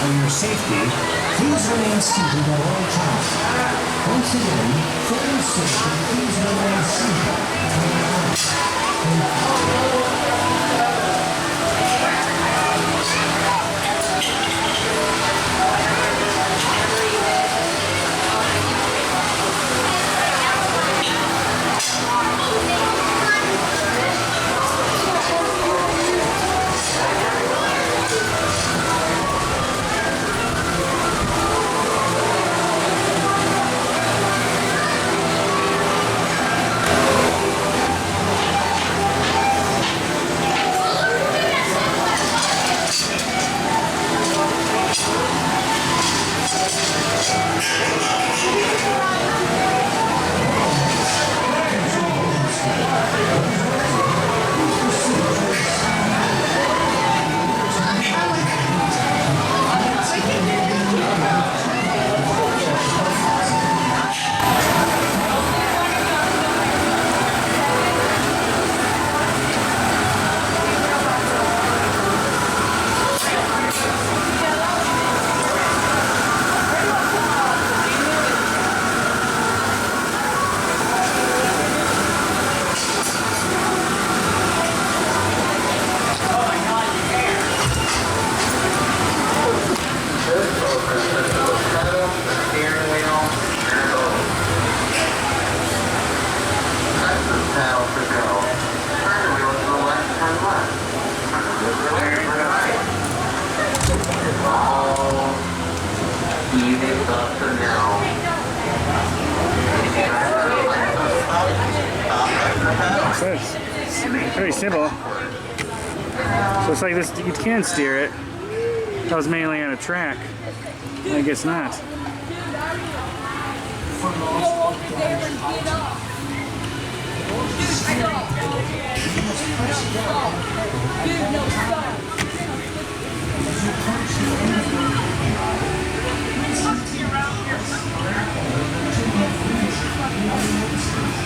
For your safety, please remain seated at all times. Once again, for your safety, please remain seated at all times. So it's very simple. So it's like this, you can steer it. That was mainly on a track. I guess not.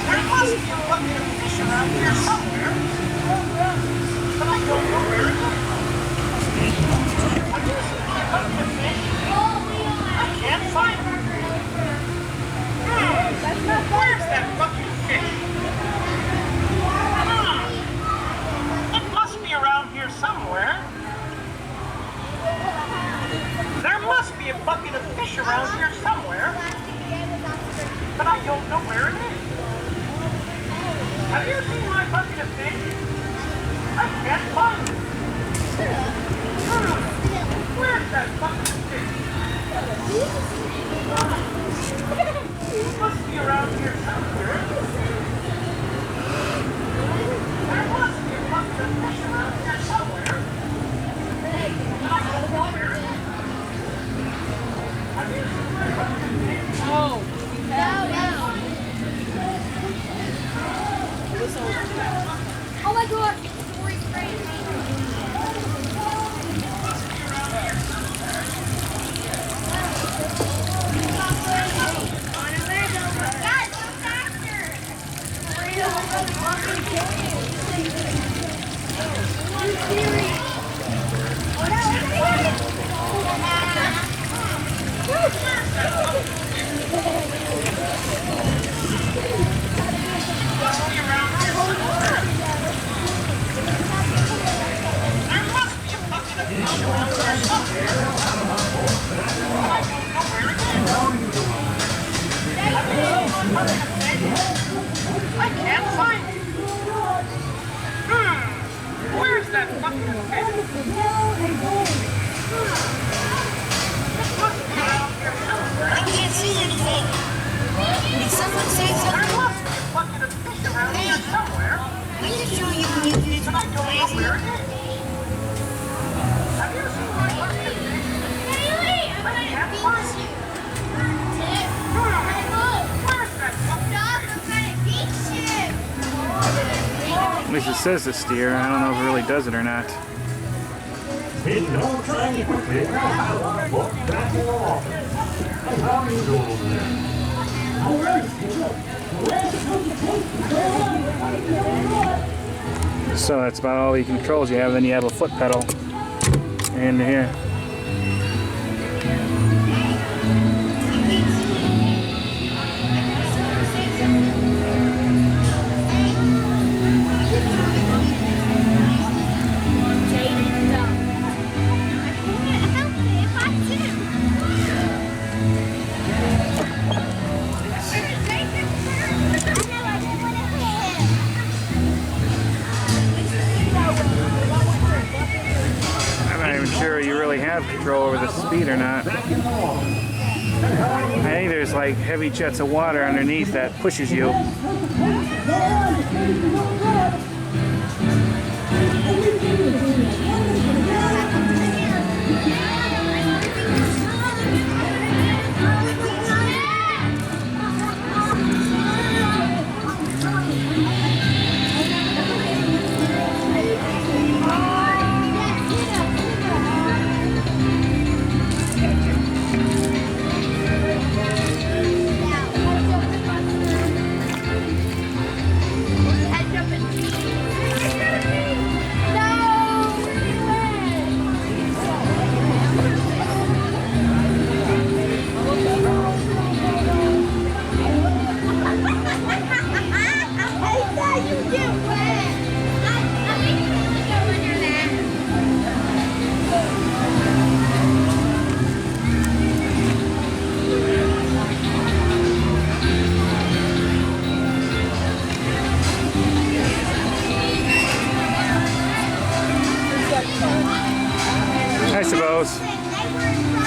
There must be a bucket of fish around here somewhere. But I don't know where it is. I can't find it. Where's that bucket of fish? It must be around here somewhere. There must be a bucket of fish around here somewhere. But I don't know where it is. Have you seen my bucket of fish? I can't find it. Where's that bucket of fish? It must be around here somewhere. There must be a bucket of fish around here somewhere. But I don't know where it is. Have you seen my bucket of fish? Oh. Oh my god! Story's crazy. Guys, go faster! I can't find it. Where's that bucket of fish? It must be around here somewhere. I can't see anything. Did someone say something? There must be a bucket of fish around here somewhere. I'm just showing you how you do this. But I don't know where it is. Have you seen my bucket of fish? I can't find it. Where's that bucket of fish? At least it says to steer. I don't know if it really does it or not. So that's about all the controls you have. Then you have a foot pedal into here. control over the speed or not. I think there's like heavy jets of water underneath that pushes you. I suppose.